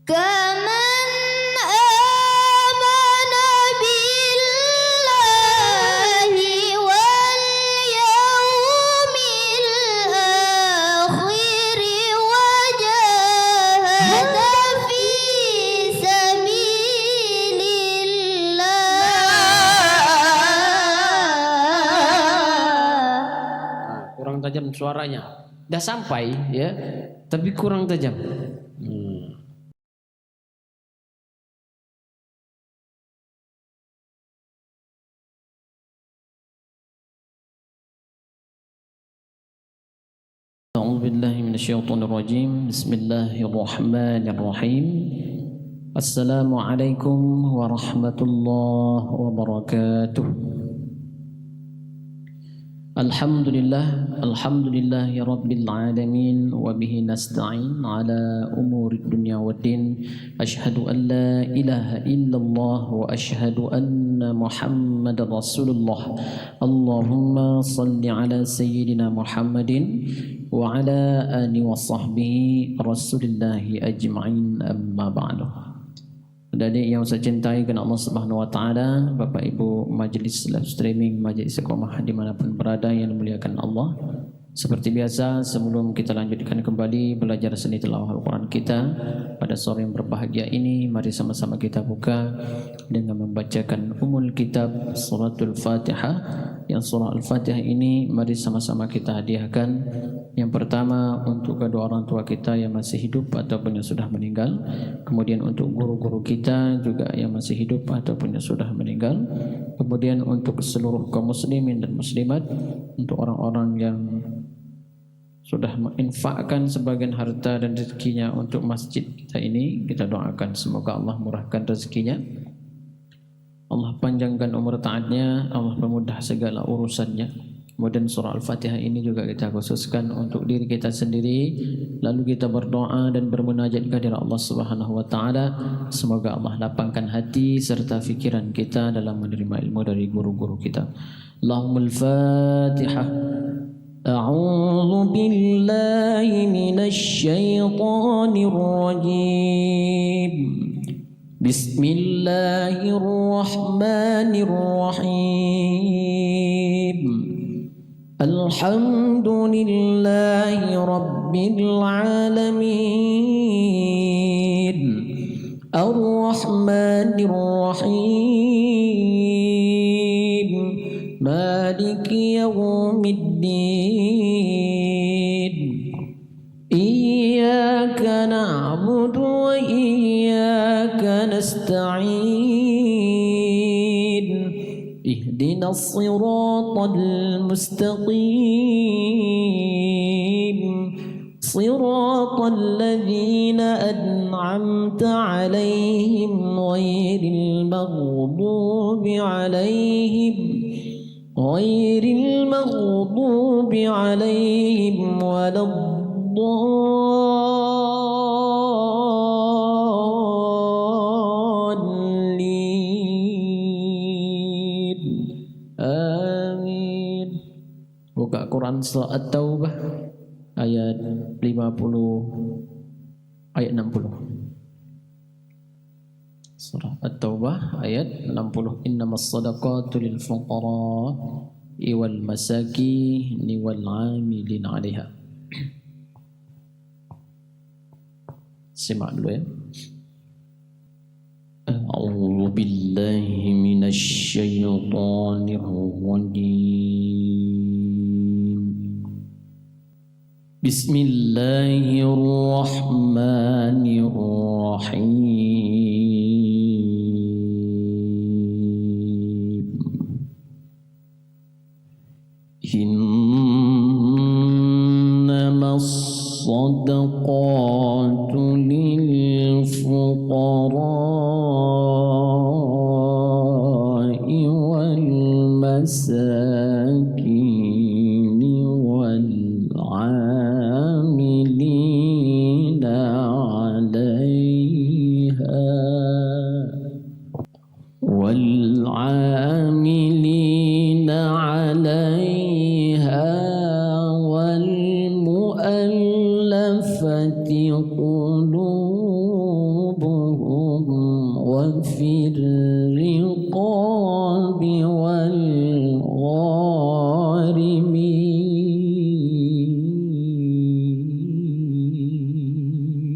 كمن آمن بالله واليوم الآخر وجاهد في سبيل الله. Kurang tajam suaranya. Dah sampai ya, tapi kurang tajam. أعوذ بالله من الشيطان الرجيم. بسم الله الرحمن الرحيم. السلام عليكم ورحمة الله وبركاته. الحمد لله رب العالمين وبه نستعين على أمور الدنيا والدين. أشهد أن لا إله إلا الله وأشهد أن محمد رسول الله. اللهم صل على سيدنا محمد وعلى آله وصحبه رسول الله أجمعين. أما بعد. Adik yang saya cintai kerana Allah Subhanahu Wa Taala, Bapak Ibu Majlis Live Streaming, Majlis Istiqomah dimanapun berada yang dimuliakan Allah. Seperti biasa, sebelum kita lanjutkan kembali belajar seni tilawah Al-Quran kita pada sore yang berbahagia ini, mari sama-sama kita buka dengan membacakan Ummul Kitab Suratul Fatihah. Yang surah Al-Fatihah ini mari sama-sama kita hadiahkan. Yang pertama untuk kedua orang tua kita yang masih hidup ataupun yang sudah meninggal. Kemudian untuk guru-guru kita juga yang masih hidup ataupun yang sudah meninggal. Kemudian untuk seluruh kaum muslimin dan muslimat, untuk orang-orang yang sudah menginfakkan sebagian harta dan rezekinya untuk masjid kita ini, kita doakan semoga Allah murahkan rezekinya, Allah panjangkan umur taatnya, Allah permudah segala urusannya. Kemudian surah Al-Fatihah ini juga kita khususkan untuk diri kita sendiri, lalu kita berdoa dan bermunajat kepada Allah Subhanahu Wa Taala. Semoga Allah lapangkan hati serta fikiran kita dalam menerima ilmu dari guru-guru kita. Allahumma al-Fatihah. أعوذ بالله من الشيطان الرجيم. بسم الله الرحمن الرحيم. الحمد لله رب العالمين. الرحمن الرحيم. مالك يوم الدين. إياك نعبد وإياك نستعين. اهدنا الصراط المستقيم. صراط الذين أنعمت عليهم غير المغضوب عليهم ولا الضالين. آمين. Buka Quran surah At-Taubah ayat 50 ayat 60. Surah At-Taubah ayat 60. Innamas sadaqatu lil fuqara wal masakin wal 'amilin 'alaiha. Simak dulu ya. A'udzu billahi minasy syaithanir rajim. Bismillahirrahmanirrahim. Innamas sadaqatu lil fuqara'i wal masakin wal 'amilina 'alaiha والمؤلفة قلوبهم وفي الرقاب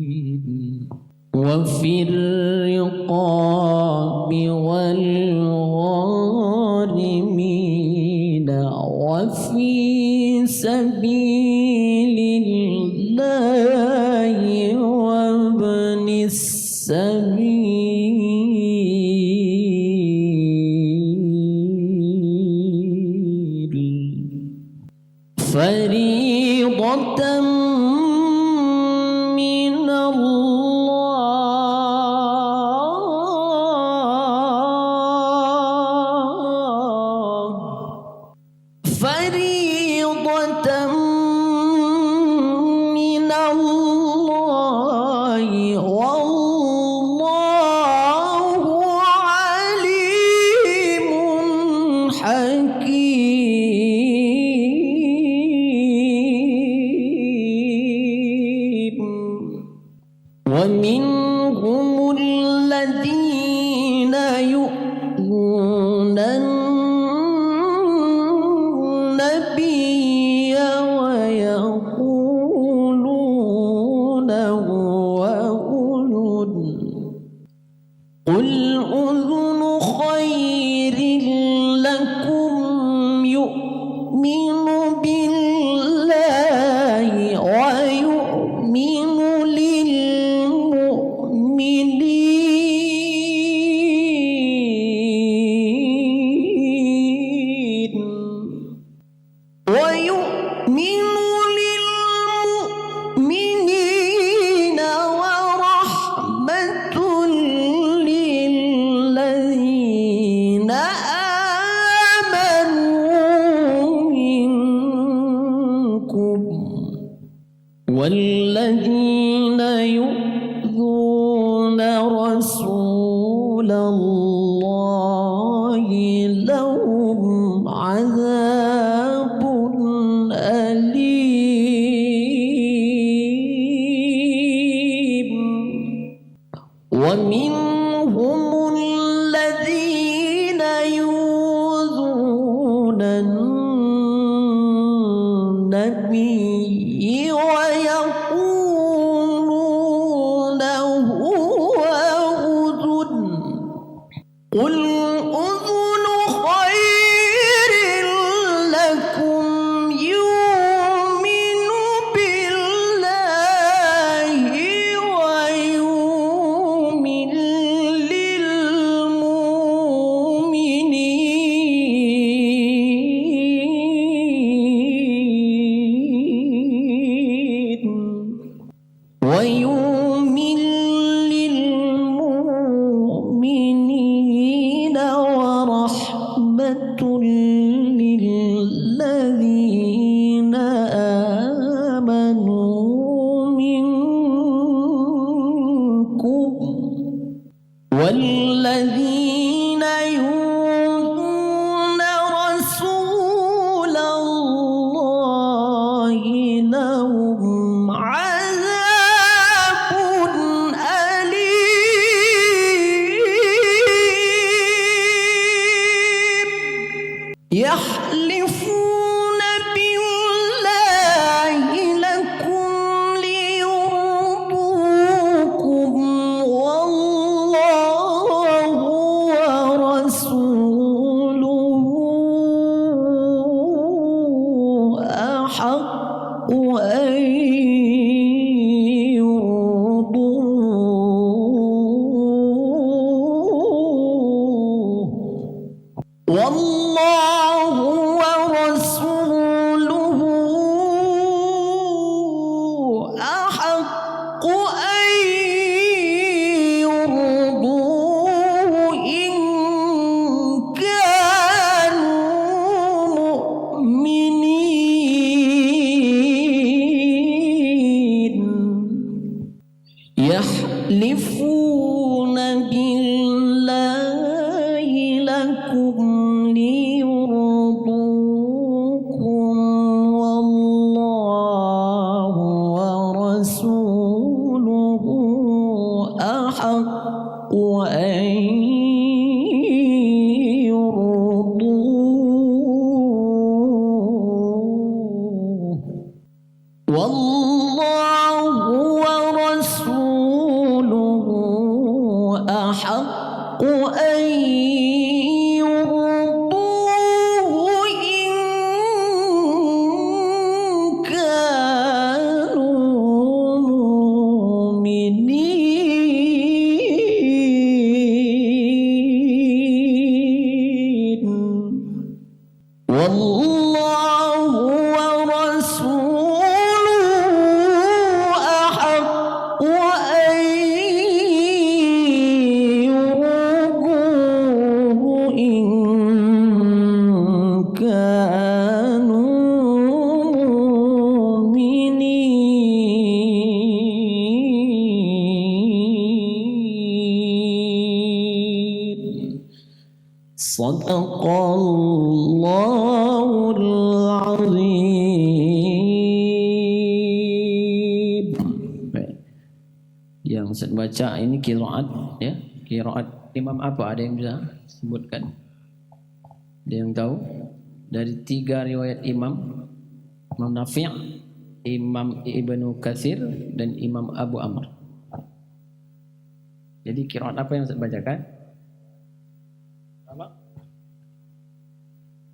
والغارمين وفي الرقاب والغارمين وفي سبيل الله وابن السبيل فريضة من الله فريضة من الله والله عليم حكيم ومنهم الذين يؤذون النبي ويقولون هو أذن قل أذن خير لكم يؤمن بالله ويؤمن للمؤمنين ويؤمن للمؤمنين ورحمة للذين آمنوا منكم والذين يؤذون رسول الله لهم عذاب أليم ومنهم الذين يؤذون النبي ويقولون هو أذن قل أذن خير لكم يؤمن بالله ويؤمن للمؤمنين ويؤمن للمؤمنين ورحمة للذين آمنوا منكم والذين يؤذون رسول الله لهم عذاب أليم يحلفون بالله لكم ليرضوكم والله ورسوله أحق أن يرضوه والله ورسوله أحق أن يرضوه إن كانوا مؤمنين يحلفون بالله لكم ليرضوكم والله ورسوله أحق أن أحق أن يرضوه إن كانوا مؤمنين والله ورسوله أحق أن يرضوه إن كانوا مؤمنين صدق الله العظيم. Yang saya baca ini qiraat ya, qiraat imam apa, ada yang bisa sebutkan? Ada yang tahu? Dari 3 riwayat Imam Nafi', Imam Ibnu Katsir dan Imam Abu Amr. Jadi qiraat apa yang saya bacakan?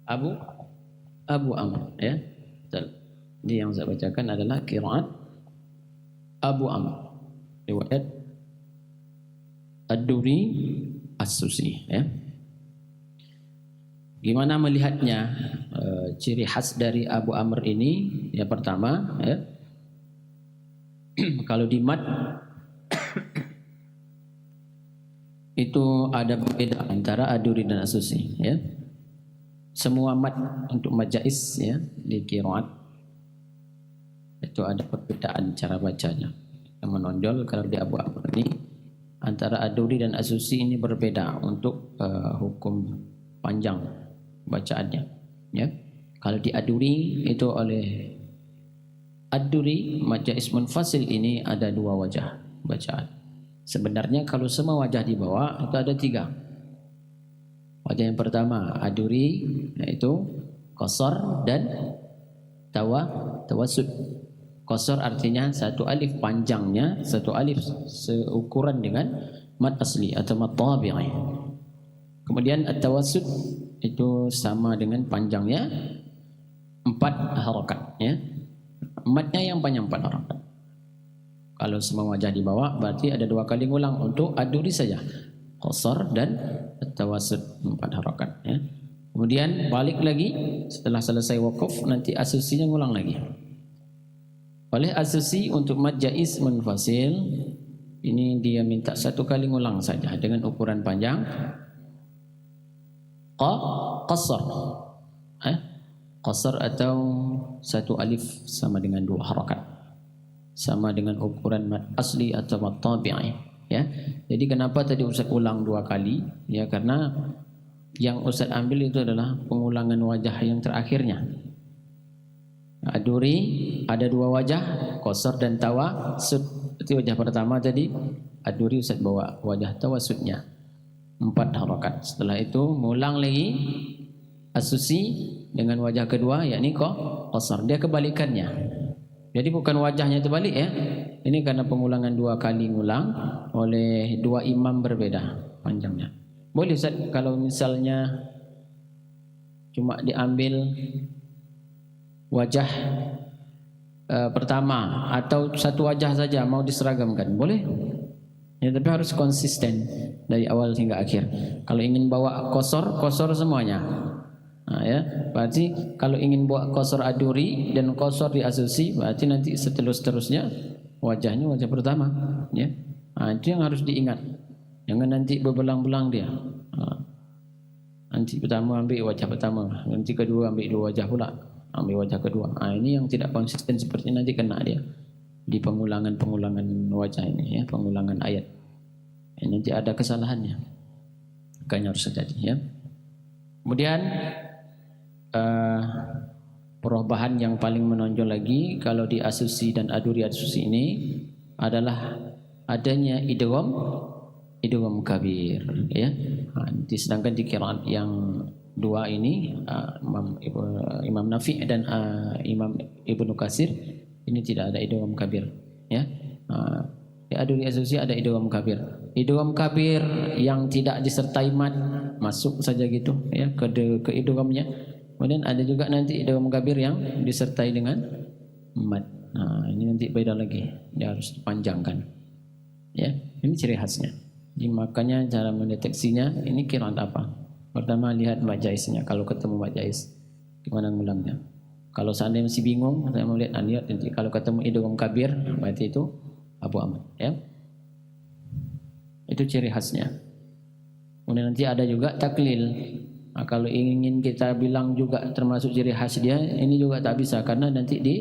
Apa? Abu Amr ya. Betul. Jadi yang saya bacakan adalah qiraat Abu Amr, riwayat Ad-Duri As-Susi ya. Gimana melihatnya? Ciri khas dari Abu Amr ini ya, pertama ya, kalau di mat itu ada beda antara Ad-Duri dan As-Susi ya. Semua mat untuk majais ya di qiraat itu ada perbedaan cara bacanya. Yang menonjol kalau di Abu Amr ini antara Ad-Duri dan As-Susi ini berbeda untuk hukum panjang bacaannya ya. Kalau di Ad-Duri itu oleh Ad-Duri majais munfasil ini ada 2 wajah bacaan. Sebenarnya kalau semua wajah di bawah itu ada 3. Wajah yang pertama Ad-Duri yaitu qasar dan tawassud. Qasar artinya 1 alif panjangnya 1 alif seukuran dengan mad asli atau mad tabi'i. Kemudian at-tawassud itu sama dengan panjangnya 4 harakat ya. Madnya yang panjang 4 harakat. Kalau semua wajah di bawah berarti ada 2 kali ngulang untuk Ad-Duri saja. Qasar dan tawassud 4 harakat ya. Kemudian balik lagi setelah selesai waqaf nanti As-Susinya ngulang lagi. Oleh As-Susi untuk mad jaiz munfasil ini dia minta 1 kali ngulang saja dengan ukuran panjang qasar. Qasar atau 1 alif sama dengan 2 harakat. Sama dengan ukuran mad asli atau mad tabi'i ya. Jadi kenapa tadi Ustaz ulang 2 kali? Ya karena yang Ustaz ambil itu adalah pengulangan wajah yang terakhirnya. Ad-Duri ada 2 wajah, qasar dan tawassud. Itu wajah pertama tadi. Ad-Duri Ustaz bawa wajah tawassudnya 4 harakat. Setelah itu mengulang lagi As-Susi dengan wajah kedua yakni qasar. Dia kebalikannya. Jadi bukan wajahnya terbalik ya. Ini karena pengulangan 2 kali ngulang oleh 2 imam berbeda panjangnya. Boleh Ustaz kalau misalnya cuma diambil wajah pertama atau 1 wajah saja mau diseragamkan, boleh? Ya, tapi harus konsisten dari awal hingga akhir. Kalau ingin bawa qasar semuanya. Nah, ya, berarti kalau ingin buat qasar Ad-Duri dan qasar di As-Susi berarti nanti seterusnya wajahnya wajah pertama ya. Nah, itu yang harus diingat. Jangan nanti berbelang-belang dia. Nanti pertama ambil wajah pertama, nanti kedua ambil 2 wajah pula, ambil wajah kedua. Nah, ini yang tidak konsisten seperti nanti kena dia di pengulangan wajah ini ya, pengulangan ayat. Ya, nanti ada kesalahannya. Makanya harus terjadi ya. Kemudian perubahan yang paling menonjol lagi kalau di As-Susi dan Ad-Duri As-Susi ini adalah adanya idgham kabir ya. Sedangkan di qiraat yang 2 ini Imam Nafi' dan Imam Ibnu Katsir ini tidak ada idgham kabir ya. Diaduri asusi ada idgham kabir. Idgham kabir yang tidak disertai mad masuk saja gitu ya ke idghamnya. Kemudian ada juga nanti idgham kabir yang disertai dengan mad. Nah, ini nanti beda lagi. Dia harus dipanjangkan. Ya, ini ciri khasnya. Jadi makanya cara mendeteksinya ini qiraat apa? Pertama lihat majaisnya. Kalau ketemu majais gimana ngulangnya? Kalau seandainya masih bingung, saya mau lihat nanti kalau ketemu idgham kabir berarti itu Abu Ahmad, ya. Itu ciri khasnya. Kemudian nanti ada juga taklil. Nah, kalau ingin kita bilang juga termasuk ciri khas dia, ini juga tak bisa karena nanti di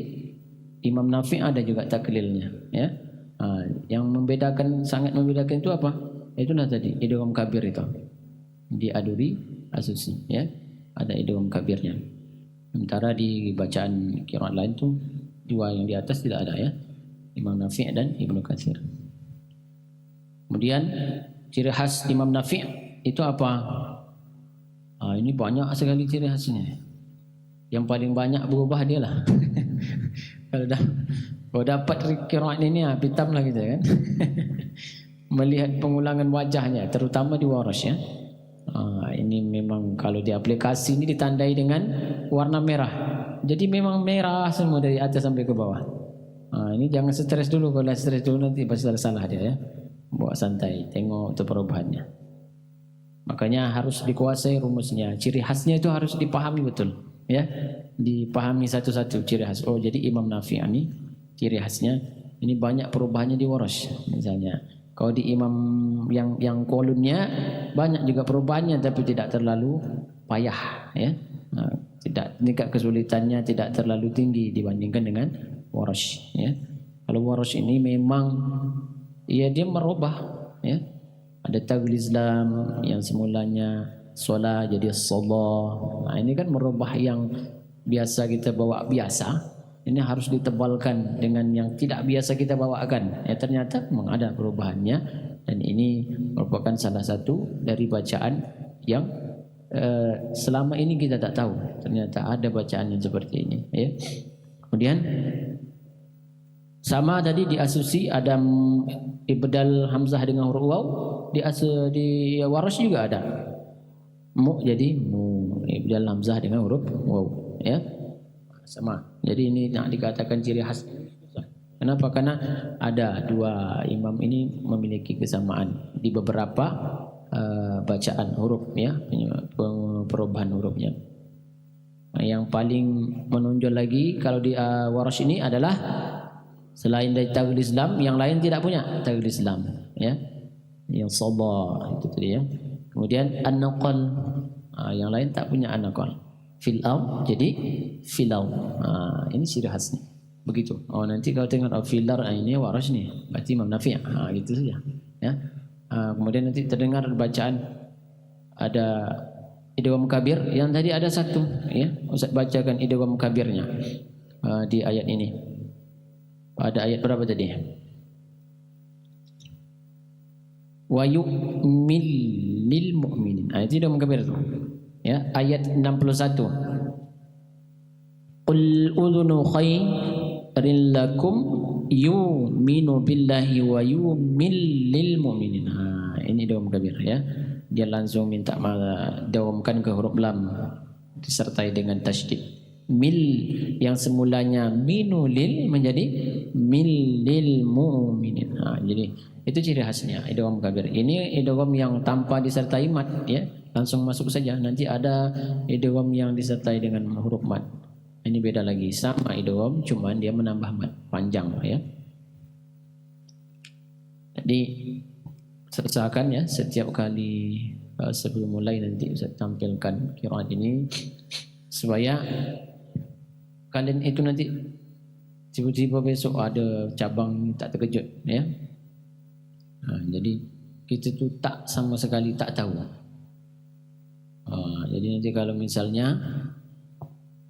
Imam Nafi' ada juga taklilnya, ya. Nah, yang membedakan sangat membedakan itu apa? Itulah tadi idgham kabir itu. Diaduri asusi, ya. Ada idgham kabirnya. Sementara di bacaan qiraat lain tuh dua yang di atas tidak ada, ya. Imam Nafi' dan Ibnu Katsir. Kemudian ciri khas Imam Nafi' itu apa? Ini banyak sekali ciri khasnya. Yang paling banyak berubah dia lah. Kalau dapat qiraat ini hitam lah gitu kan. Melihat pengulangan wajahnya terutama di Warash, ya. Ini memang kalau di aplikasi ini ditandai dengan warna merah. Jadi memang merah semua dari atas sampai ke bawah. Ini jangan stres dulu, kalau stres dulu nanti pasti salah dia, ya. Bawa santai, tengok itu perubahannya. Makanya harus dikuasai rumusnya. Ciri khasnya itu harus dipahami betul, ya. Dipahami satu-satu ciri khas. Oh, jadi Imam Nafi' ini ciri khasnya ini banyak perubahannya di Warash misalnya. Kalau di imam yang kolunnya banyak juga perubahannya tapi tidak terlalu payah, ya. Tidak tingkat kesulitannya tidak terlalu tinggi dibandingkan dengan Warash, ya. Kalau Warash ini memang ya dia merubah, ya. Ada tagliz lam yang semulanya solah jadi shalah. Nah, ini kan merubah yang biasa kita bawa biasa. Ini harus ditebalkan dengan yang tidak biasa kita bawakan. Ya ternyata memang ada perubahannya dan ini merupakan salah satu dari bacaan yang selama ini kita tak tahu. Ternyata ada bacaan yang seperti ini, ya. Kemudian sama tadi di asusi ada ibdal hamzah dengan huruf waw, di Warash juga ada. Mu jadi mu, ibdal hamzah dengan huruf waw, ya. Sama. Jadi ini nak dikatakan ciri khas. Kenapa? Karena ada dua imam ini memiliki kesamaan di beberapa bacaan huruf, ya, perubahan hurufnya. Yang paling menonjol lagi kalau di Warash ini adalah selain dari tagliz lam, yang lain tidak punya tagliz lam, ya. Yang sabah itu tadi, ya. Kemudian an-naqal, yang lain tak punya an-naqal. Fil jadi filau. Ini ciri khasnya. Begitu. Oh, nanti kalau tengok filar ini Warash nih, berarti Imam Nafi'. Gitu saja, ya. Kemudian nanti terdengar bacaan ada idgham kabir yang tadi ada satu, ya. Ustaz bacakan idgham kabirnya di ayat ini. Ada ayat berapa tadi? Wa yu'mil lil mu'minin. Itu idgham kabir tu. Ya, ayat 61. Qul udhunu khairin lakum yu'minu billahi wa yu'mil lil mu'minin. Ini idgham kabir, ya. Dia langsung minta dawamkan ke huruf lam disertai dengan tasydid. Mil yang semulanya minulil menjadi mil lil mu'minin. Jadi itu ciri khasnya idgham kabir. Ini idgham yang tanpa disertai mad, ya. Langsung masuk saja. Nanti ada idgham yang disertai dengan huruf mad. Ini beda lagi. Sama idgham, cuman dia menambah mad panjang, ya. Jadi usahakan, ya, setiap kali sebelum mulai nanti saya tampilkan qiraat ini supaya kalian itu nanti tiba-tiba besok ada cabang tak terkejut, ya. Jadi kita tu tak sama sekali tak tahu. Jadi nanti kalau misalnya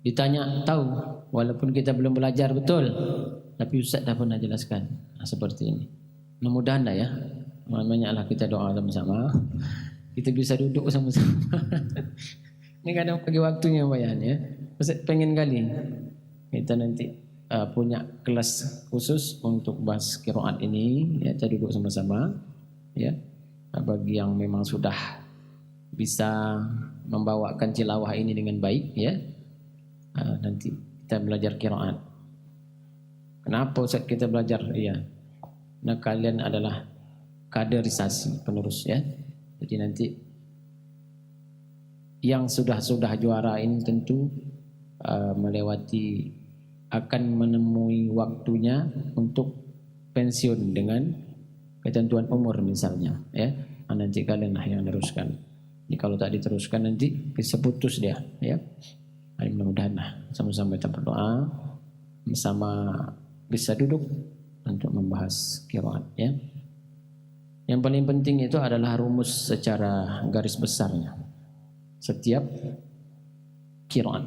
ditanya tahu, walaupun kita belum belajar betul, tapi Ustaz dah pernah jelaskan. Seperti ini. Mudah-mudahan dah, ya. Banyaklah kita doa sama-sama. Kita bisa duduk sama-sama. Ini kadang bagi waktunya bayan, ya. Ustaz pengen kali kita nanti punya kelas khusus untuk bahas qiraat ini ya, kita duduk sama-sama ya. Bagi yang memang sudah bisa membawakan tilawah ini dengan baik ya, nanti kita belajar qiraat. Kenapa Ustaz kita belajar? Ya, nah kalian adalah kaderisasi penerus ya. Jadi nanti yang sudah juara ini tentu melewati akan menemui waktunya untuk pensiun dengan ketentuan umur misalnya ya. Nanti kalian lah yang meneruskan. Jadi kalau tak diteruskan nanti bisa putus dia ya. Mudah-mudahan lah sama-sama kita berdoa, bersama bisa duduk untuk membahas qiraat ya. Yang paling penting itu adalah rumus secara garis besarnya setiap qiraat.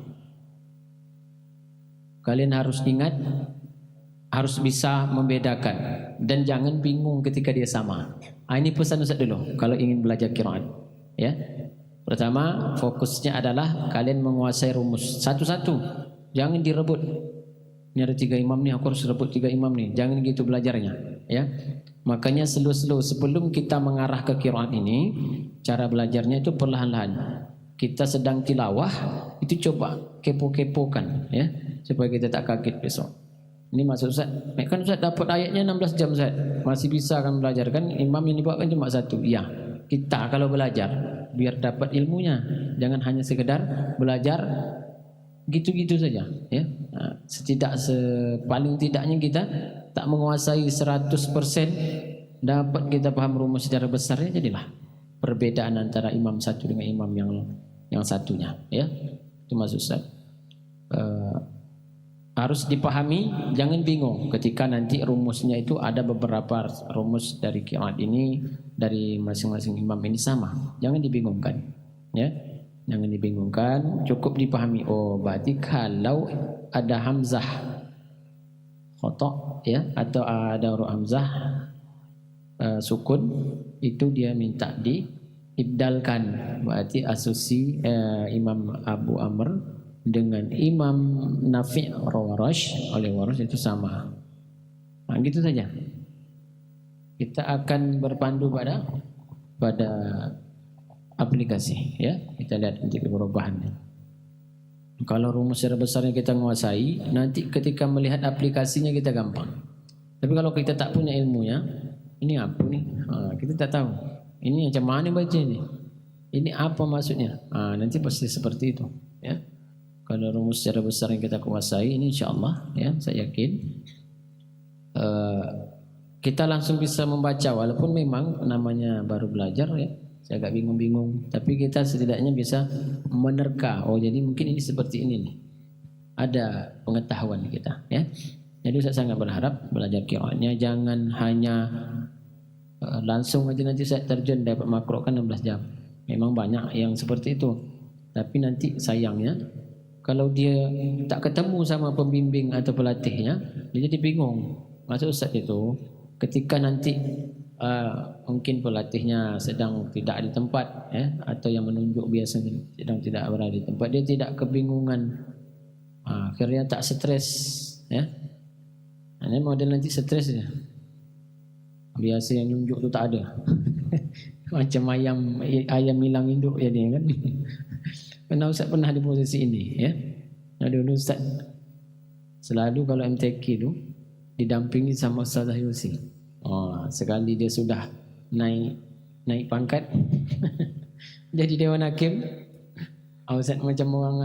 Kalian harus ingat, harus bisa membedakan dan jangan bingung ketika dia sama. Ini pesan Ustaz dulu kalau ingin belajar qiraat ya. Pertama, fokusnya adalah kalian menguasai rumus satu-satu. Jangan direbut. Ini ada 3 imam nih, aku harus rebut 3 imam nih. Jangan gitu belajarnya ya. Makanya slow-slow sebelum kita mengarah ke qiraat ini, cara belajarnya itu perlahan-lahan. Kita sedang tilawah, itu coba kepo-kepokan ya, supaya kita tak kaget besok. Ini maksud Ustaz, kan Ustaz dapat ayatnya 16 jam Ustaz, masih bisa kan belajar kan, imam yang dibawa kan cuma 1. Iya, kita kalau belajar biar dapat ilmunya, jangan hanya sekedar belajar gitu-gitu saja ya. Paling tidaknya kita tak menguasai 100% dapat kita paham rumus secara besarnya, jadilah perbedaan antara imam satu dengan imam yang satunya ya. Itu maksud Ustaz. Harus dipahami, jangan bingung ketika nanti rumusnya itu ada beberapa rumus dari qiraat ini dari masing-masing imam ini sama. Jangan dibingungkan ya. Jangan dibingungkan, cukup dipahami. Oh, berarti kalau ada hamzah khata ya, atau ada huruf hamzah sukun, itu dia minta diibdalkan. Berarti asumsi Imam Abu Amr dengan Imam Nafi' Warash oleh Warash itu sama. Nah, gitu saja. Kita akan berpandu pada aplikasi ya. Kita lihat nanti perubahannya. Kalau rumus secara besarnya kita menguasai, nanti ketika melihat aplikasinya kita gampang. Tapi kalau kita tak punya ilmunya, ini apa nih? Kita tak tahu. Ini macam mana baca ini? Ini apa maksudnya? Nanti pasti seperti itu ya. Kalau rumus secara besar yang kita kuasai ini insyaallah ya, saya yakin kita langsung bisa membaca walaupun memang namanya baru belajar ya. Saya agak bingung-bingung, tapi kita setidaknya bisa menerka. Oh, jadi mungkin ini seperti ini nih. Ada pengetahuan kita ya. Jadi saya sangat berharap belajar qiraatnya jangan hanya langsung aja nanti saya terjun dapat makro kan 16 jam. Memang banyak yang seperti itu. Tapi nanti sayangnya kalau dia tak ketemu sama pembimbing atau pelatihnya, dia jadi bingung. Maksud Ustaz itu ketika nanti mungkin pelatihnya sedang tidak di tempat ya, atau yang menunjuk biasanya sedang tidak berada di tempat, dia tidak kebingungan, akhirnya tak stres ya. Ini model nanti stres ya. Biasa yang nunjuk tu tak ada. Macam ayam hilang induk ya dia kan. Karena Ustaz pernah di posisi ini ya. Dulu Ustaz selalu kalau MTQ tu didampingi sama Ustaz Yusi. Sekali dia sudah naik pangkat jadi Dewan Hakim, Ustaz macam orang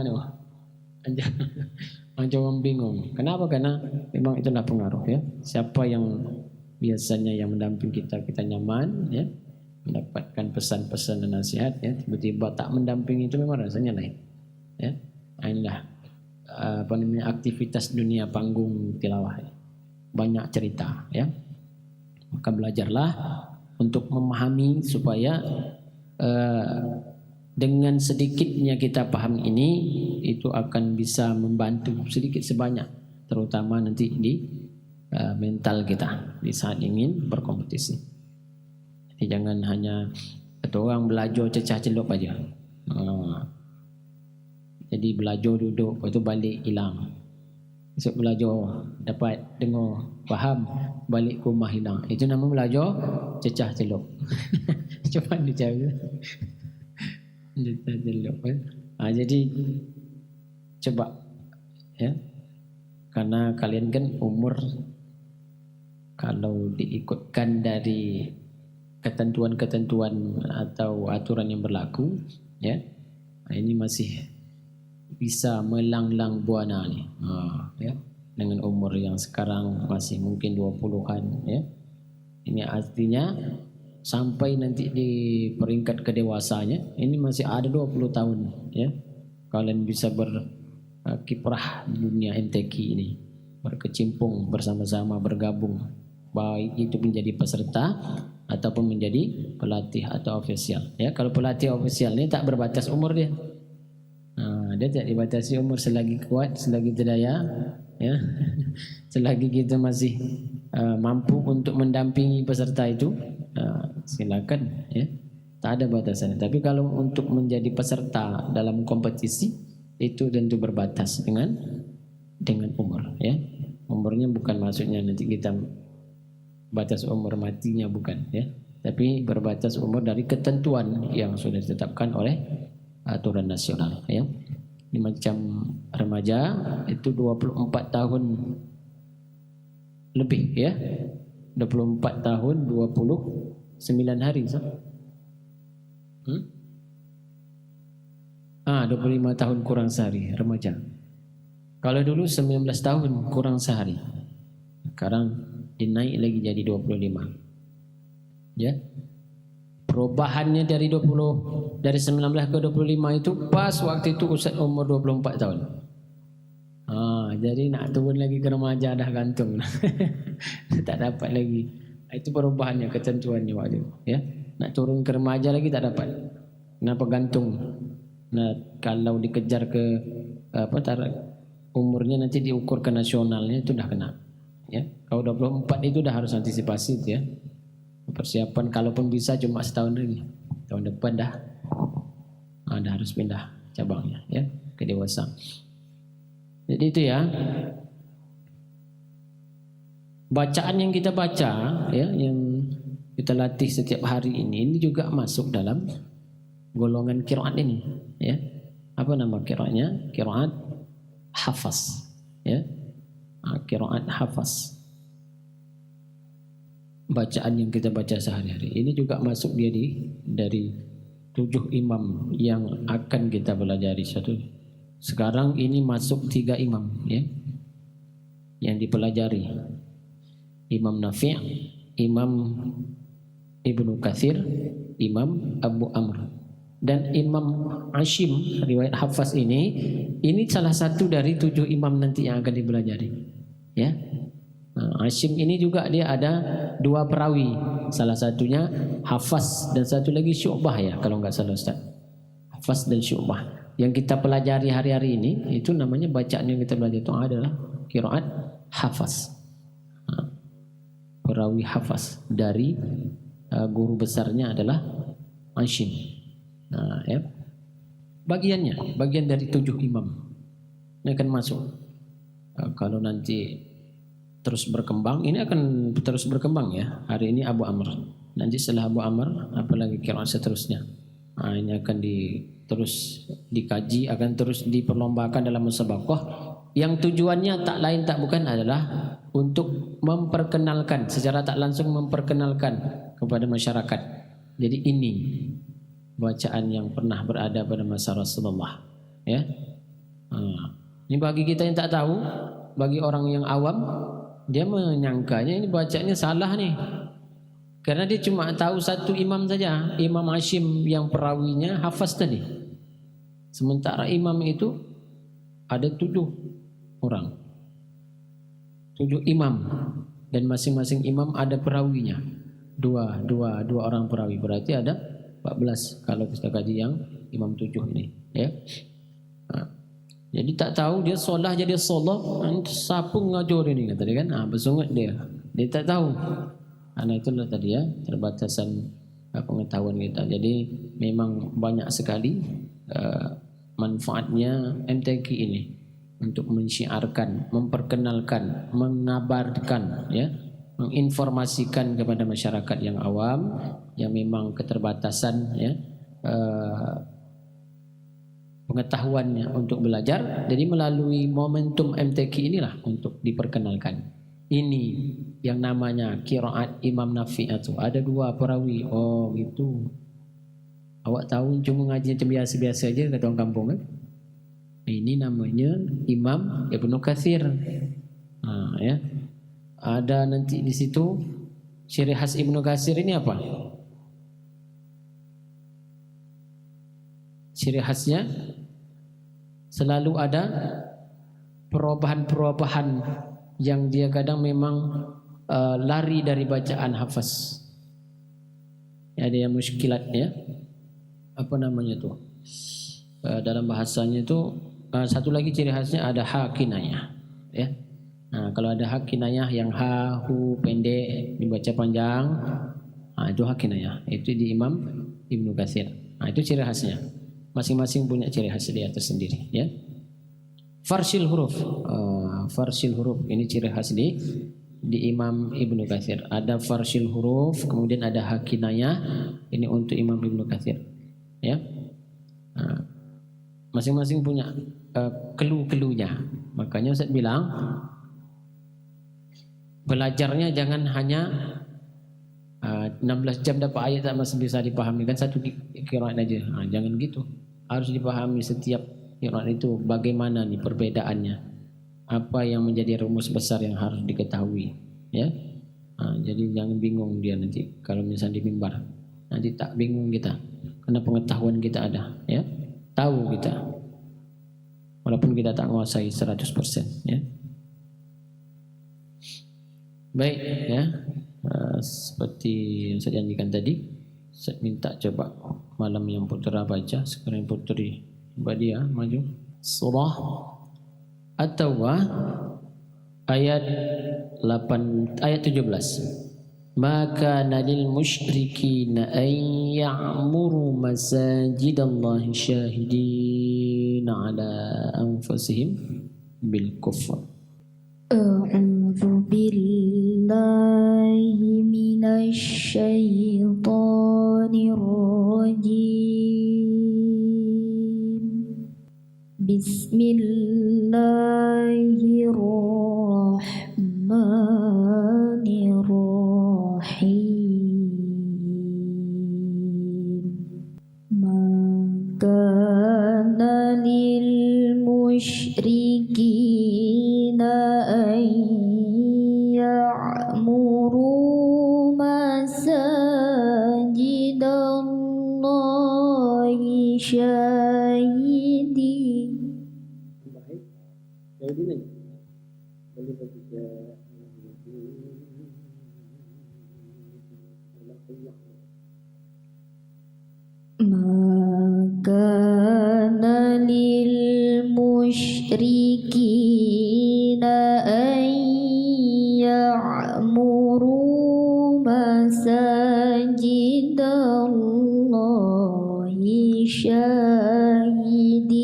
macam orang bingung. Kenapa? Karena memang itulah pengaruh ya. Siapa yang biasanya yang mendamping kita nyaman ya, mendapatkan pesan-pesan dan nasihat ya, tiba-tiba tak mendampingi itu memang rasanya lain ya. Inilah aktivitas dunia panggung tilawah ya. Banyak cerita ya. Maka belajarlah untuk memahami supaya dengan sedikitnya kita paham ini itu akan bisa membantu sedikit sebanyak, terutama nanti di mental kita di saat ingin berkompetisi. Jadi jangan hanya satu orang belajar cecah celup aja. Jadi belajar duduk, lepas itu balik hilang. Esok belajar, dapat dengar, faham, balik ke rumah hilang. Itu nama belajar cecah celok. Cuba dicapai. Cecah celok kan. Jadi coba ya. Karena kalian kan umur kalau diikutkan dari ketentuan-ketentuan atau aturan yang berlaku ya. Ini masih bisa melanglang buana nih. Ya. Dengan umur yang sekarang masih mungkin 20-an ya. Ini artinya sampai nanti di peringkat kedewasanya ini masih ada 20 tahun ya. Kalian bisa berkiprah di dunia MTQ ini. Berkecimpung bersama-sama, bergabung, baik itu menjadi peserta ataupun menjadi pelatih atau ofisial ya. Kalau pelatih ofisial ini tak berbatas umur dia. Dia tidak dibatasi umur, selagi kuat, selagi berdaya ya. Selagi kita masih mampu untuk mendampingi peserta itu, silakan ya. Tak ada batasan. Tapi kalau untuk menjadi peserta dalam kompetisi itu tentu berbatas dengan umur ya. Umurnya bukan maksudnya nanti kita batas umur matinya, bukan ya. Tapi berbatas umur dari ketentuan yang sudah ditetapkan oleh aturan nasional ya. Ini macam remaja itu 24 tahun lebih ya. 24 tahun 29 hari so. 25 tahun kurang sehari remaja. Kalau dulu 19 tahun kurang sehari. Sekarang dinaik lagi jadi 25. Ya. Perubahannya dari 19 ke 25 itu pas waktu itu Ustaz umur 24 tahun. Jadi nak turun lagi ke remaja dah gantung. Tak dapat lagi. Itu perubahannya, ketentuannya waktu itu, ya. Nak turun ke remaja lagi tak dapat. Kenapa gantung? Nah, kalau dikejar ke umurnya nanti diukur ke nasionalnya itu dah kena. Ya. Kalau 24 itu dah harus antisipasi itu ya. Persiapan kalaupun bisa cuma setahun lagi, tahun depan dah harus pindah cabangnya ya ke dewasa. Jadi itu ya, bacaan yang kita baca ya, yang kita latih setiap hari ini juga masuk dalam golongan qiraat ini ya. Apa nama qiraatnya? Qiraat hafaz ya. Qiraat hafaz. Bacaan yang kita baca sehari-hari ini juga masuk dia dari 7 imam yang akan kita pelajari satu. Sekarang ini masuk 3 imam ya yang dipelajari. Imam Nafi', Imam Ibnu Katsir, Imam Abu Amr dan Imam Hashim. Riwayat hafaz ini salah satu dari 7 imam nanti yang akan dipelajari ya. Hashim ini juga dia ada 2 perawi, salah satunya Hafaz dan satu lagi Syu'bah ya kalau enggak salah Ustaz. Hafaz dan Syu'bah yang kita pelajari hari-hari ini itu namanya bacaan yang kita belajar itu adalah qiraat Hafaz. Perawi Hafaz dari guru besarnya adalah Hashim. Ya. Bagian dari 7 imam ini akan masuk. Kalau nanti terus berkembang, ini akan terus berkembang ya. Hari ini Abu Amr, nanti setelah Abu Amr apalagi qiraat seterusnya. Ini akan terus dikaji, akan terus diperlombakan dalam musabaqah yang tujuannya tak lain tak bukan adalah untuk memperkenalkan, secara tak langsung memperkenalkan kepada masyarakat. Jadi ini bacaan yang pernah berada pada masa Rasulullah ya. Ini bagi kita yang tak tahu, bagi orang yang awam, dia menyangkanya ini bacaannya salah nih. Karena dia cuma tahu satu imam saja, Imam Hashim yang perawinya Hafaz tadi. Sementara imam itu ada 7 orang. 7 imam dan masing-masing imam ada perawinya. Dua orang perawi, berarti ada 14 kalau kita kaji yang imam 7 ini ya. Jadi tak tahu dia solah jadi solah, siapa ngajur ini kata dia kan, bersungut dia tak tahu. Karena itulah tadi ya terbatasan pengetahuan kita. Jadi memang banyak sekali manfaatnya MTQ ini untuk mensyiarkan, memperkenalkan, mengabarkan, ya, menginformasikan kepada masyarakat yang awam yang memang keterbatasan, ya, pengetahuannya untuk belajar. Jadi melalui momentum MTQ inilah untuk diperkenalkan. Ini yang namanya qiraat Imam Nafi' itu. Ada 2 perawi. Oh gitu. Awak tahu cuma ngaji biasa-biasa aja kata orang kampung kan? Ini namanya Imam Ibnu Katsir. Ya. Ada nanti di situ ciri khas Ibnu Katsir ini apa? Ciri khasnya selalu ada perubahan-perubahan yang dia kadang memang lari dari bacaan hafaz. Ya, ada yang muskilat, ya. Apa namanya tuh? Dalam bahasanya itu satu lagi ciri khasnya ada ha kinayah, ya. Nah, kalau ada ha kinayah yang ha hu pendek dibaca panjang, itu ha kinayah. Itu di Imam Ibnu Katsir. Nah, itu ciri khasnya. Masing-masing punya ciri khas dia tersendiri, ya. Farsil huruf. Farsil huruf ini ciri khas di Imam Ibnu Katsir. Ada farsil huruf, kemudian ada ha kinayah. Ini untuk Imam Ibnu Katsir, ya. Masing-masing punya clue-cluenya. Makanya Ustaz bilang belajarnya jangan hanya 16 jam dapat ayat tak masih bisa dipahami kan satu qiraat aja. Jangan gitu. Harus dipahami setiap qiraat itu bagaimana nih perbedaannya. Apa yang menjadi rumus besar yang harus diketahui, ya. Jadi jangan bingung dia nanti kalau misalnya di mimbar. Nanti tak bingung kita. Karena pengetahuan kita ada, ya. Tahu kita. Walaupun kita tak menguasai 100%, ya. Baik, ya. Seperti yang saya janjikan tadi, saya minta coba malam yang Putra baca, sekarang Putri Badia maju. Surah At-Taubah ayat 17. Maka nalil musyrikina an ya'muru masajidallahi syahidina ala anfusihim bil kufr. A'udzu billahi minasy syaithanir rajim. Bismillahirrahmanirrahim. Maka lil musyrikina an ya'muru masajidallahi syahidin. Maka lil musyrikina an ya'muru masajidallahi syahidin.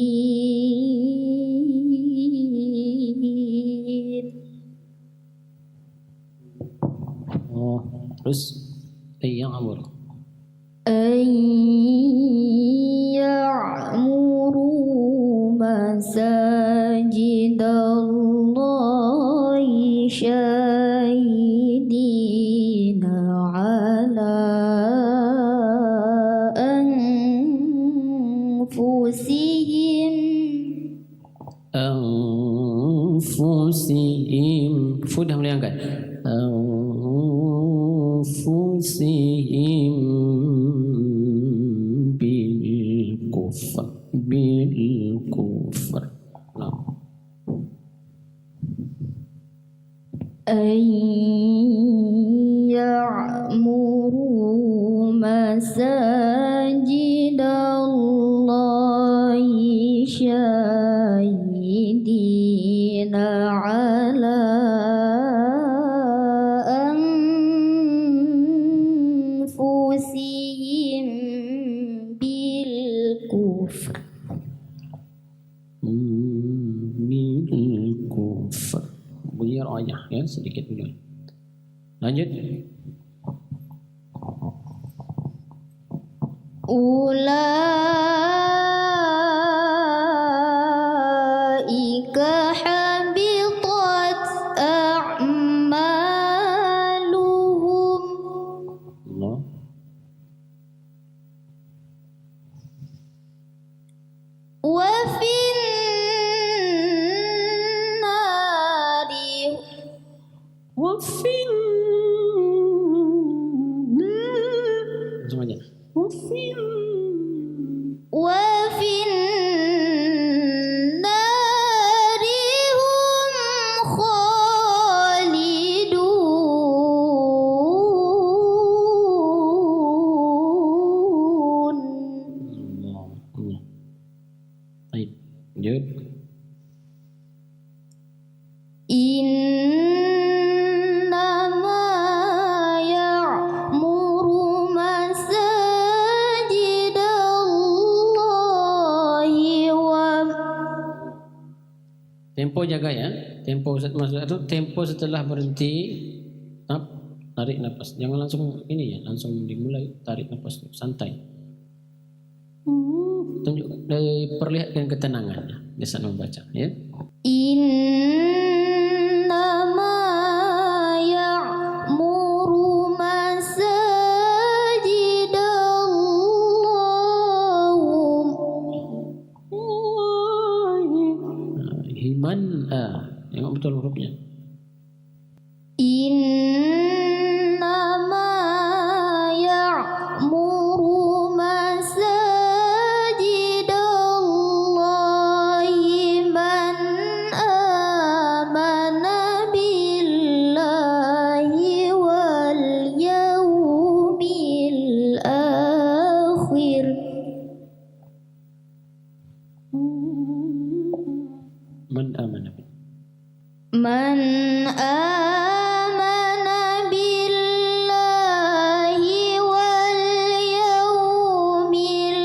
Terus ya'muru An ya'muru masajidallahi syahidina ala anfusihim. Anfusihim. Sudah mulai angkat. Anfusihim bil kufr. Bil kufr. An ya'muru masajidallahi syahidina ala anfusihim bil kufr. Bil sedikit dulu. Lanjut. Ulaika habitat a'maluhum Allah. wa finnari Wafin. Semuanya. Wafin. wa finnari hum khalidun. Allah. Allah. Baik. Lanjut. Innama ya'muru masajidallahi wa Tempo jaga ya. Tempo maksudnya itu tempo setelah berhenti tarik nafas. Jangan langsung ini ya, langsung dimulai tarik nafas santai. Tunjuk perlihatkan ketenangannya di saat membaca ya. Innama ya'muru masajidallahi Himan tengok betul hurufnya. Innama ya'muru masajidallahi man amana billahi wal yawmil akhir. Man amana bi. Man amana billahi wal yawmil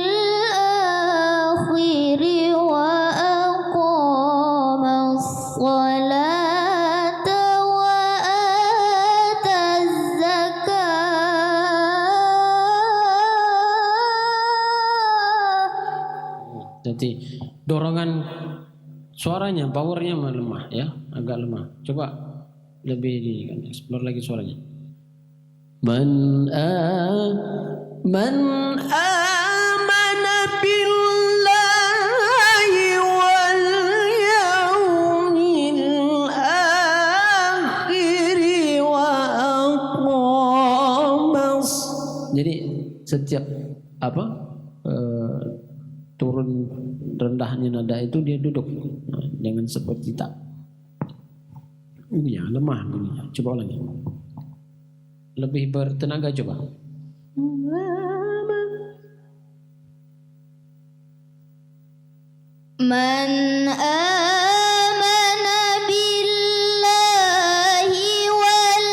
akhir wa aqama as-salata wa ata az-zakah. Jadi dorongan suaranya, powernya lemah ya, agak lemah. Coba lebih di kan, explore lagi suaranya. Man amana billahi wal yawmil akhir wa aqamas. Jadi setiap turun rendahnya nada itu dia duduk. Nah, jangan seperti tak. Ini ya lemah bunyinya. Coba ulangi. Lebih bertenaga coba. Man amana billahi wal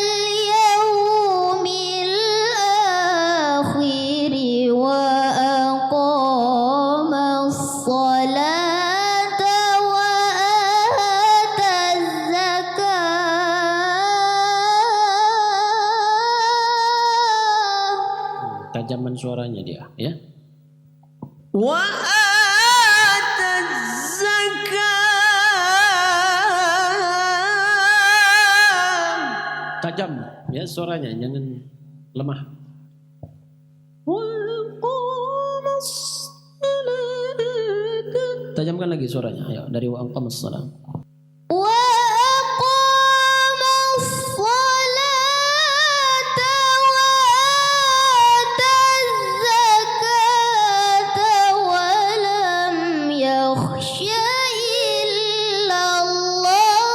yawmil akhir wa aqama as-salata wa ata az-zakah. Tajaman suaranya dia ya. Wa ata zakah. Tajam ya suaranya, jangan lemah. Tajamkan lagi suaranya. Ayo dari wa aqamas salat. Wa aqama as-salata wa ata az-zakata wa lam yakhsha illa Allah.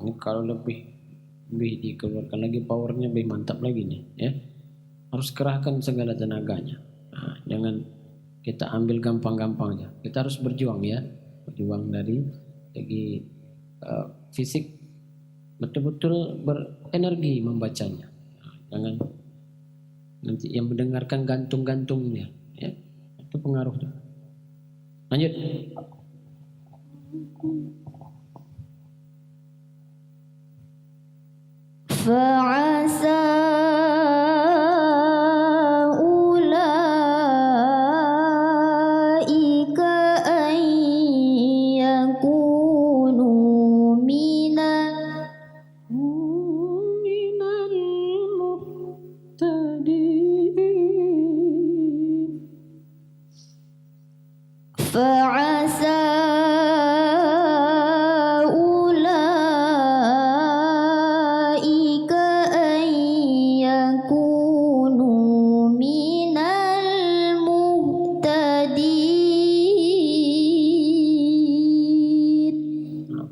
Ini kalau lebih dikeluarkan lagi powernya lebih mantap lagi nih ya. Harus kerahkan segala tenaganya. Nah, jangan kita ambil gampang-gampang aja. Kita harus berjuang ya. Berjuang dari segi fisik, betul-betul berenergi membacanya. Nah, jangan nanti yang mendengarkan gantung-gantungnya ya. Itu pengaruh tuh. Lanjut. فعسى أولئك أن يكونوا من المهتدين. فعسى أولئك أن يكونوا من المهتدين.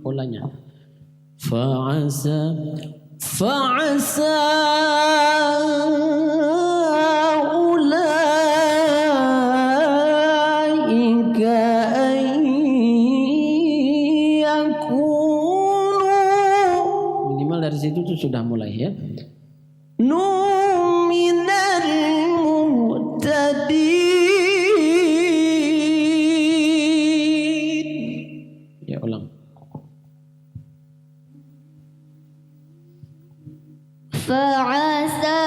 Polanya. Fa'asa ulaika an yakunu, minimal dari situ tuh sudah mulai ya. Minal muhtadin. Ya ulang. فعسى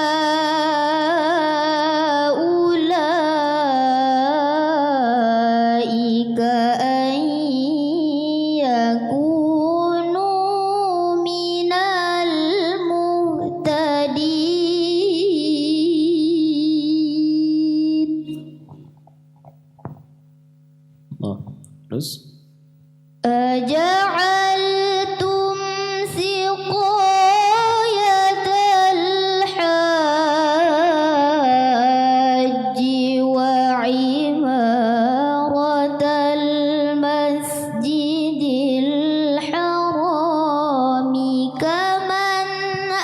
أولئك أن يكونوا من المهتدين. Terus أجعلتم سقاية الحاج وعمارة المسجد الحرام كمن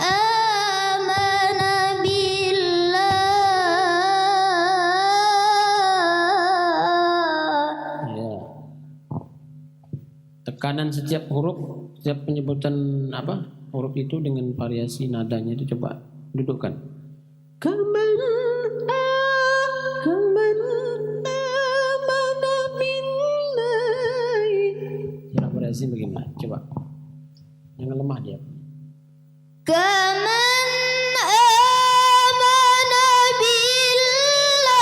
آمن بالله. ya. Tekanan setiap huruf, setiap penyebutan apa huruf itu dengan variasi nadanya itu coba dudukkan. Kaman amana billahi. Cara variasi bagaimana? Coba. Jangan lemah dia. كمن آمن بالله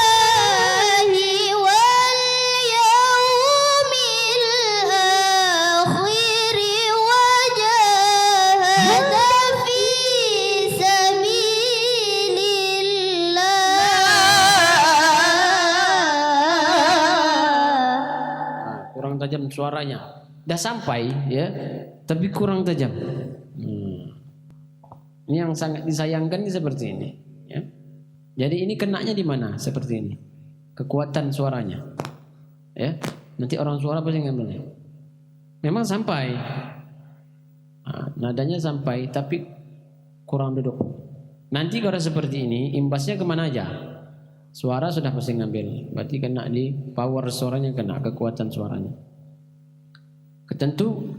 واليوم الآخر وجاهد في سبيل الله. Kurang tajam suaranya. Dah sampai ya, tapi kurang tajam. Ini yang sangat disayangkan seperti ini. Ya. Jadi ini kenanya di mana? Seperti ini. Kekuatan suaranya. Ya. Nanti orang suara pasti ngambilnya. Memang sampai. Nah, nadanya sampai, tapi kurang duduk. Nanti kalau seperti ini, imbasnya kemana aja? Suara sudah pasti ngambil. Berarti kena di power suaranya, kena kekuatan suaranya. Tentu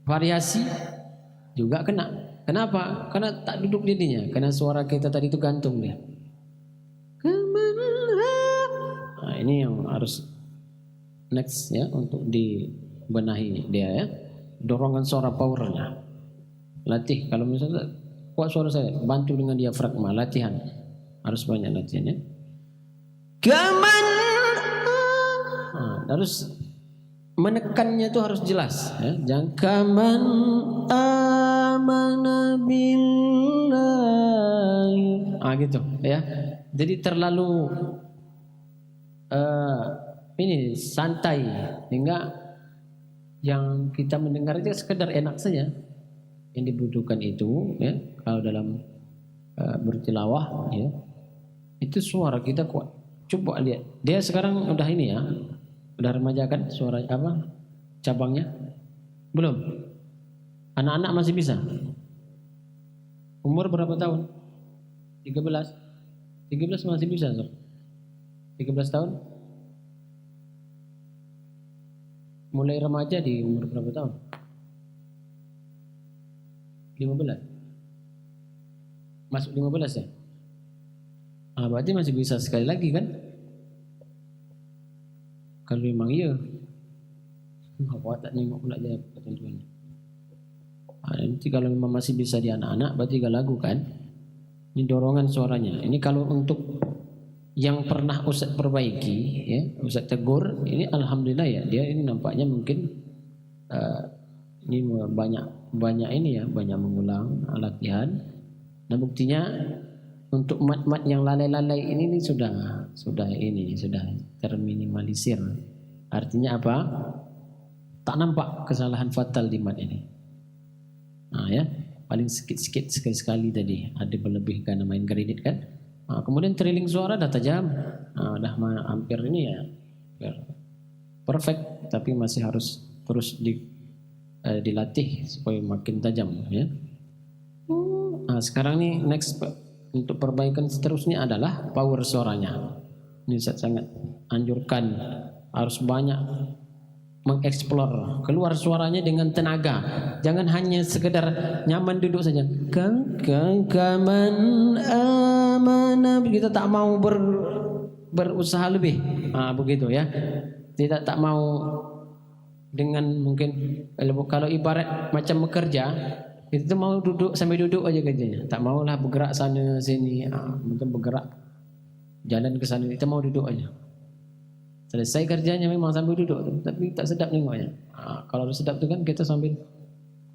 variasi juga kena. Kenapa? Karena tak duduk dirinya. Karena suara kita tadi itu gantung dia. Nah, ini yang harus next ya untuk dibenahi dia ya. Dorongan suara powernya. Latih. Kalau misalnya kuat suara saya, bantu dengan diafragma. Latihan. Harus banyak latihan ya. Nah, harus menekannya itu harus jelas ya. Jangan kaman amana billahi. Gitu ya. Jadi terlalu ini santai sehingga yang kita mendengar itu sekedar enak saja. Yang dibutuhkan itu ya kalau dalam bertilawah ya. Itu suara kita kuat. Coba lihat. Dia sekarang udah ini ya. Udah remaja kan suara apa? Cabangnya? Belum. Anak-anak masih bisa. Umur berapa tahun? 13. 13 masih bisa, so. 13 tahun. Mulai remaja di umur berapa tahun? 15. Masuk 15 ya? Berarti masih bisa sekali lagi kan? Kalau memang iya, awak tak nengok pula dia ketentuannya. Nanti kalau memang masih bisa di anak-anak, berarti 3 lagu kan? Ini dorongan suaranya. Ini kalau untuk yang pernah Ustaz perbaiki, ya, Ustaz tegur, ini alhamdulillah ya, dia ini nampaknya mungkin ini banyak ini ya, banyak mengulang latihan. Nah buktinya untuk mat-mat yang lalai-lalai ini sudah terminimalisir. Artinya apa? Tak nampak kesalahan fatal di mat ini. Nah ya, paling sikit-sikit sekali-sekali tadi ada berlebihkan main kredit kan. Kemudian trailing suara dah tajam, dah hampir ini ya perfect, tapi masih harus terus dilatih supaya makin tajam ya. Sekarang nih next untuk perbaikan seterusnya adalah power suaranya. Ini saya sangat anjurkan, harus banyak mengeksplor keluar suaranya dengan tenaga. Jangan hanya sekedar nyaman duduk saja. Kaman amana, kita tak mau berusaha lebih. Begitu ya. Tidak tak mau dengan mungkin kalau ibarat macam bekerja, itu mau duduk sambil duduk aja kerjanya. Tak maulah bergerak sana sini, mungkin bergerak jalan ke sana, kita mau duduk aja. Selesai kerjanya memang sambil duduk, tapi tak sedap nengoknya. Kalau sedap tu kan kita sambil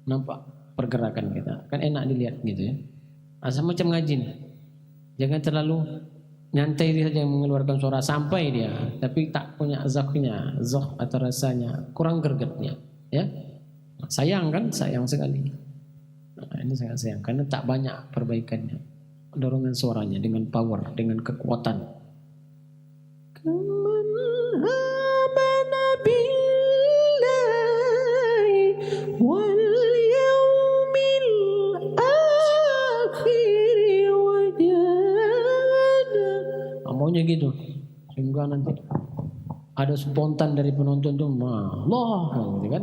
nampak pergerakan kita, kan enak dilihat gitu ya. Sama macam ngaji nih, jangan terlalu nyantai dia saja mengeluarkan suara sampai dia, tapi tak punya zaknya, zah atau rasanya, kurang gregetnya, ya. Sayang kan, sayang sekali. Ini sangat sayang karena tak banyak perbaikannya. Dorongan suaranya dengan power, dengan kekuatan. Maunya gitu, sehingga nanti ada spontan dari penonton tuh, Allah, gitu kan.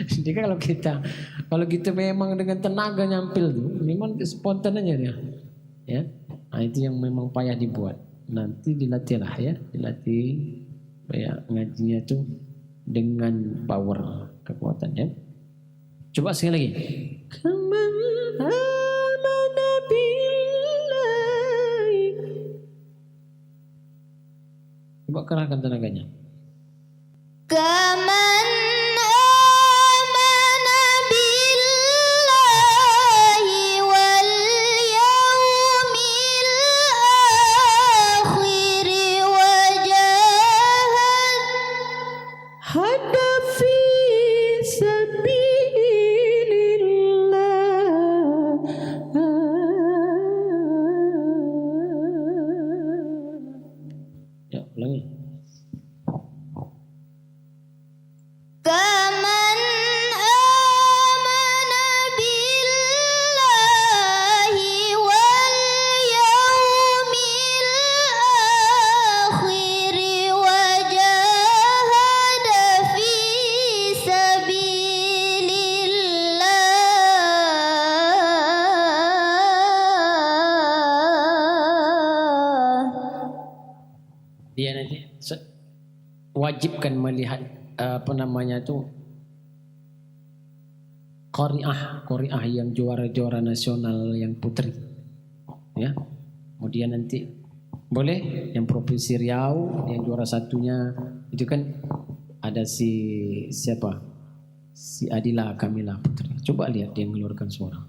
Jadi kalau kita memang dengan tenaga nyampil tuh, memang spontan aja dia, ya. Nah, itu yang memang payah dibuat. Nanti dilatih lah ya, dilatih supaya ngajinya tuh dengan power, kekuatan ya. Coba sekali lagi. Coba kerahkan tenaganya. Kaman amana billahi wal yawmil akhir wa jahad fi sabilillah. Ya, ulangi. Kaman amana billahi wal yawmil akhir wa jahada fi sabilillah. Dia nanti wajibkan melihat apa namanya itu qari'ah yang juara nasional yang putri, ya. Kemudian nanti boleh yang provinsi Riau yang juara satunya itu kan ada si Adila Kamila Putri. Coba lihat dia mengeluarkan suara.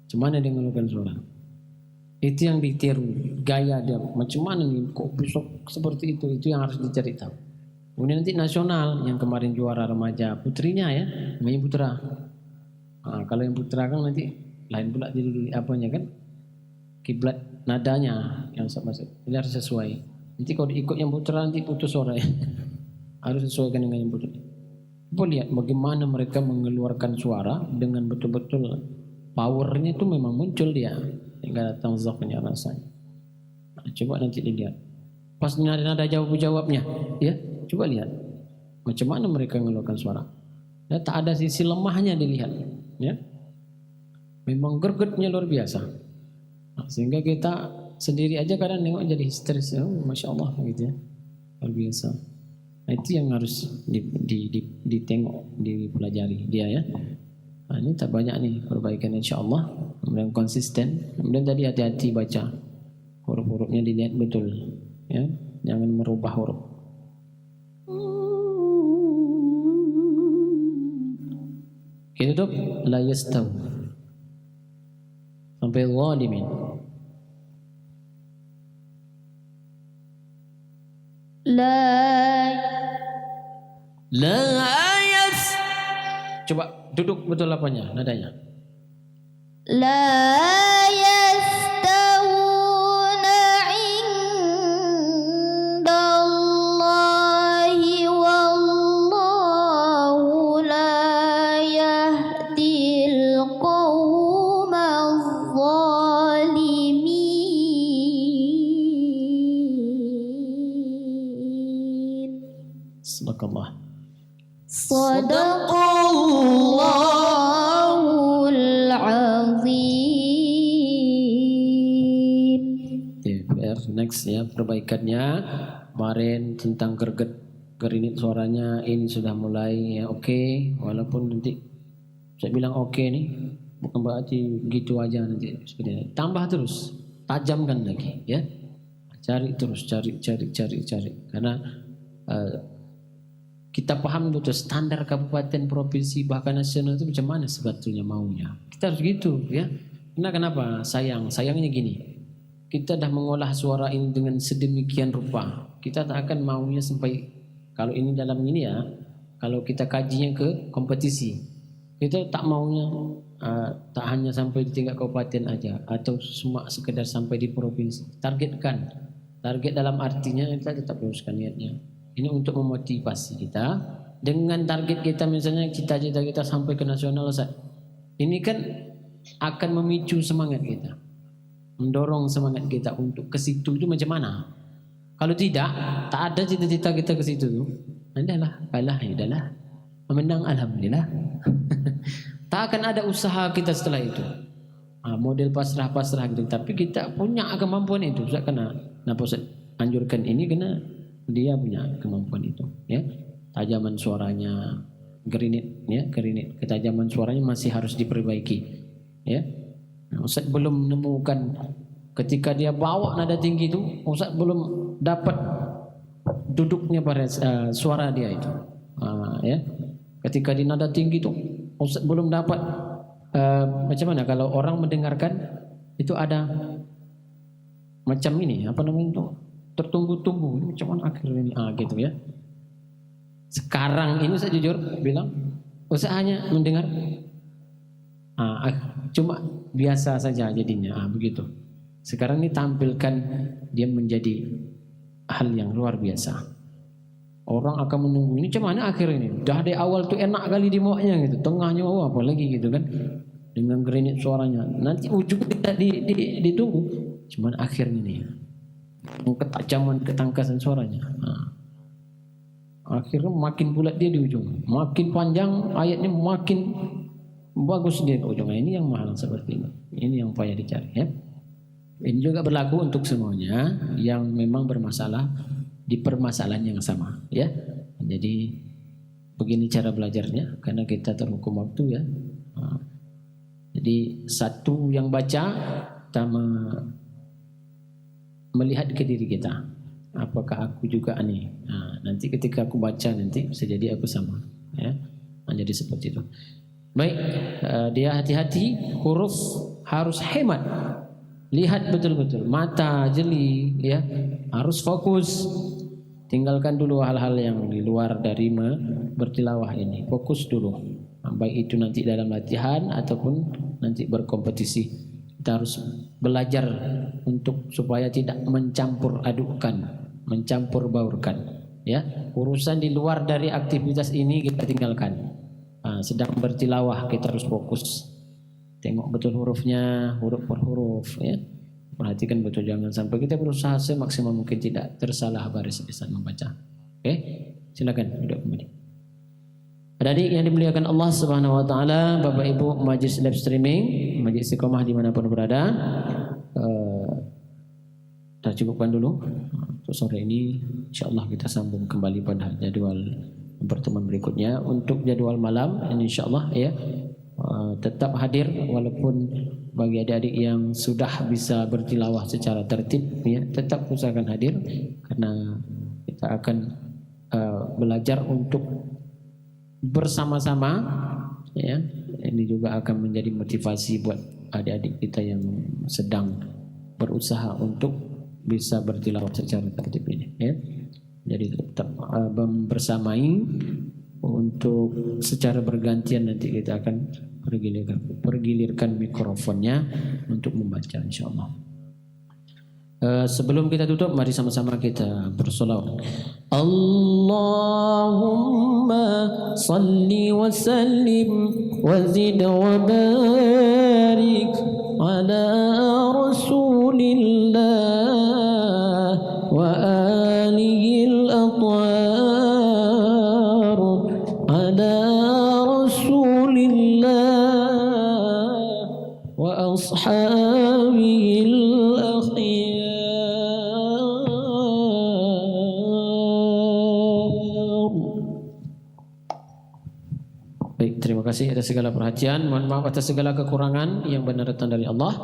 Cuman dia mengeluarkan suara. Itu yang ditiru, gaya dia macam mana nih, kok bisa seperti itu yang harus dicari tahu. Kemudian nanti nasional yang kemarin juara remaja putrinya ya, namanya Putra. Kalau yang Putra kan nanti lain pula jadi apanya kan, kiblat nadanya yang masuk, jadi harus sesuai. Nanti kalau diikut yang Putra nanti putus suara ya. Harus sesuaikan dengan yang Putra. Coba lihat bagaimana mereka mengeluarkan suara dengan betul-betul powernya itu memang muncul dia. Tinggal datang zaknya rasanya. Coba nanti dilihat. Pas nada jawabnya, ya, coba lihat macam mana mereka mengeluarkan suara. Ya, tak ada sisi lemahnya dilihat, ya. Memang gregetnya luar biasa. Sehingga kita sendiri aja kadang nengok jadi histeris, masya Allah gitu ya. luar biasa. Nah, itu yang harus ditengok, dipelajari dia ya. Nah, ini tak banyak nih perbaikan insyaallah. Kemudian konsisten. Kemudian tadi hati-hati baca. Huruf-hurufnya dilihat betul ya. Jangan merubah huruf. Kita tutup la yastaw sampai zalimin. La yas. Coba duduk betul apanya nadanya. La yastawuna indallahi wallahu la yahdil qawmal zalimin. Subhanallah. Sadaqallahul azim. Next ya perbaikannya. Kemarin tentang gerinit suaranya ini sudah mulai ya oke. Walaupun nanti saya bilang oke nih bukan berarti gitu aja nanti seperti tambah terus, tajamkan lagi ya. Cari terus, cari. Karena kita paham betul standar kabupaten, provinsi, bahkan nasional itu macam mana sebetulnya maunya. Kita harus gitu ya. Kenapa? Sayangnya gini. Kita dah mengolah suara ini dengan sedemikian rupa. Kita tak akan maunya sampai, kalau ini dalam ini ya, kalau kita kajinya ke kompetisi. Kita tak maunya tak hanya sampai di tingkat kabupaten aja atau cuma sekedar sampai di provinsi. Target dalam artinya kita tetap luruskan niatnya. Ini untuk memotivasi kita dengan target kita, misalnya cita-cita kita sampai ke nasional. Ini kan akan memicu semangat kita, mendorong semangat kita untuk ke situ itu macam mana. Kalau tidak, tak ada cita-cita kita ke situ tuh, adalah kalah, adalah menang alhamdulillah. Tak akan ada usaha kita setelah itu. Model pasrah gitu. Tapi kita punya kemampuan itu. Kenapa Ustaz anjurkan ini? Karena dia punya kemampuan itu ya. Tajaman suaranya, gerinit, ketajaman suaranya masih harus diperbaiki ya. Ustaz belum menemukan ketika dia bawa nada tinggi itu, Ustaz belum dapat duduknya pada suara dia itu ya. Ketika di nada tinggi itu Ustaz belum dapat macam mana kalau orang mendengarkan itu ada macam ini apa namanya itu, tertunggu-tunggu macam mana akhirnya ini gitu ya. Sekarang ini saya jujur bilang Ustaz hanya mendengar cuma biasa saja jadinya begitu. Sekarang ini tampilkan dia menjadi hal yang luar biasa. Orang akan menunggu ini macam mana akhir ini. Dah dari awal tuh enak kali dimaunya gitu, tengahnya apa lagi gitu kan, dengan gerinit suaranya. Nanti ujung kita ditunggu, cuman akhirnya nih ketajaman ketangkasan suaranya. Akhirnya makin bulat dia di ujung, makin panjang ayatnya, makin bagus dia ke ujungnya. Ini yang mahal seperti ini yang payah dicari ya. Ini juga berlaku untuk semuanya yang memang bermasalah di permasalahan yang sama ya. Jadi begini cara belajarnya, karena kita terhukum waktu ya. Jadi satu yang baca kita melihat ke diri kita, apakah aku juga nih. Nanti ketika aku baca nanti bisa jadi aku sama ya. Jadi seperti itu. Baik, dia hati-hati, huruf harus hemat, lihat betul-betul, mata jeli ya, harus fokus. Tinggalkan dulu hal-hal yang di luar dari bertilawah ini, fokus dulu. Baik itu nanti dalam latihan ataupun nanti berkompetisi. Kita harus belajar untuk supaya tidak mencampur adukkan, mencampur baurkan ya. Urusan di luar dari aktivitas ini kita tinggalkan. Sedang bertilawah kita harus fokus, tengok betul hurufnya, huruf per huruf ya. Perhatikan betul, jangan sampai kita berusaha semaksimal mungkin tidak tersalah baris di saat membaca. Oke, silakan duduk kembali. Adik-adik yang dimuliakan Allah Subhanahu Wa Taala, Bapak Ibu Majlis Live Streaming, Majlis Istiqomah dimanapun berada, kita cukupkan dulu. untuk sore ini insyaallah kita sambung kembali pada jadwal pertemuan berikutnya. Untuk jadwal malam insyaallah ya tetap hadir, walaupun bagi adik-adik yang sudah bisa bertilawah secara tertib ya tetap usahakan hadir, karena kita akan belajar untuk bersama-sama ya. Ini juga akan menjadi motivasi buat adik-adik kita yang sedang berusaha untuk bisa bertilawah secara tertib ini ya. Jadi tetap bersamai untuk secara bergantian, nanti kita akan pergilirkan mikrofonnya untuk membaca insyaallah. Sebelum kita tutup, mari sama-sama kita bersolawat. Allahumma salli wa sallim wa zid wa barik ala rasulillah wa alihi al-athar ala rasulillah wa ashabihi al-akhyar. Baik, terima kasih atas segala perhatian. Mohon maaf atas segala kekurangan. Yang benar datang dari Allah,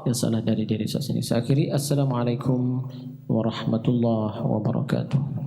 yang salah dari diri saya sendiri. Saya akhiri. Assalamualaikum warahmatullahi wabarakatuh.